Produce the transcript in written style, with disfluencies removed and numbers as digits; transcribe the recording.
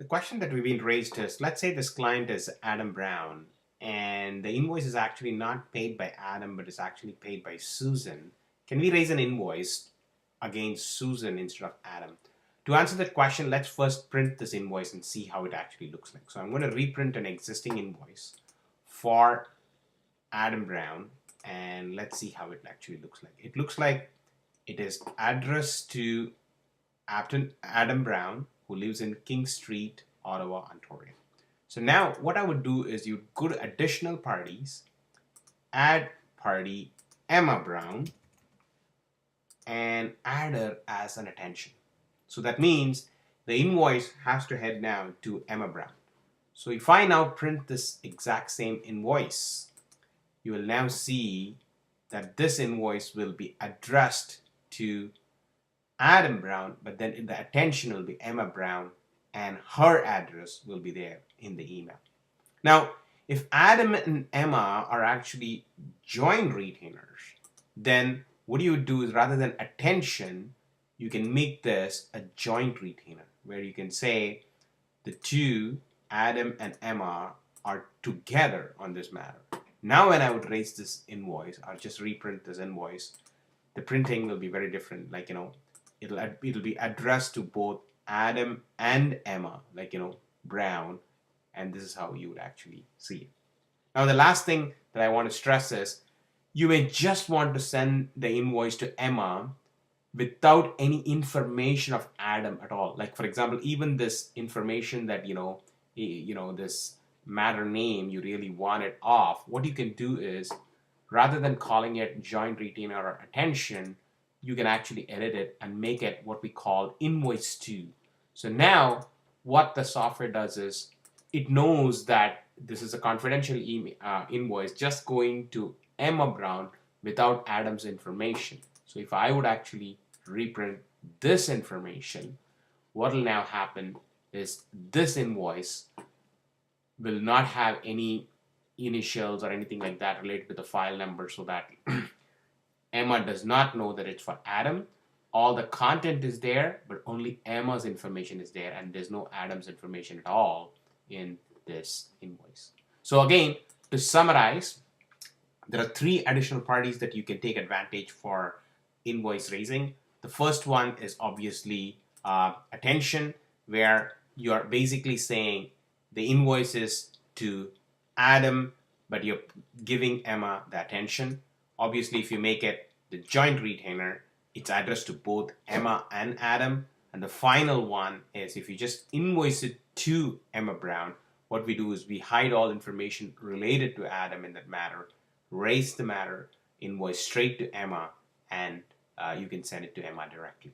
The question that we've been raised is, let's say this client is Adam Brown and the invoice is actually not paid by Adam but is actually paid by Susan. Can we raise an invoice against Susan instead of Adam? To answer that question, let's first print this invoice and see how it actually looks like. So I'm going to reprint an existing invoice for Adam Brown and let's see how it actually looks like. It looks like it is addressed to Adam Brown, who lives in King Street, Ottawa, Ontario. So now what I would do is you'd go to additional parties, add party Emma Brown, and add her as an attention. So that means the invoice has to head now to Emma Brown. So if I now print this exact same invoice, you will now see that this invoice will be addressed to Adam Brown, but then in the attention will be Emma Brown and her address will be there in the email. Now, if Adam and Emma are actually joint retainers, then what you would do is rather than attention, you can make this a joint retainer where you can say the two, Adam and Emma, are together on this matter. Now when I would raise this invoice, I'll just reprint this invoice. The printing will be very different, like, it'll be addressed to both Adam and Emma, like, Brown, and this is how you would actually see it. Now the last thing that I want to stress is you may just want to send the invoice to Emma without any information of Adam at all. Like, for example, even this information that this matter name you really want it off, what you can do is rather than calling it joint retainer or attention, you can actually edit it and make it what we call invoice to. So now what the software does is it knows that this is a confidential invoice just going to Emma Brown without Adam's information. So if I would actually reprint this information, what will now happen is this invoice will not have any initials or anything like that related to the file number, so that Emma does not know that it's for Adam. All the content is there, but only Emma's information is there, and there's no Adam's information at all in this invoice. So again, to summarize, there are three additional parties that you can take advantage for invoice raising. The first one is obviously attention, where you are basically saying the invoice is to Adam, but you're giving Emma the attention. Obviously, if you make it the joint retainer, it's addressed to both Emma and Adam. And the final one is if you just invoice it to Emma Brown, what we do is we hide all information related to Adam in that matter, raise the matter, invoice straight to Emma, and you can send it to Emma directly.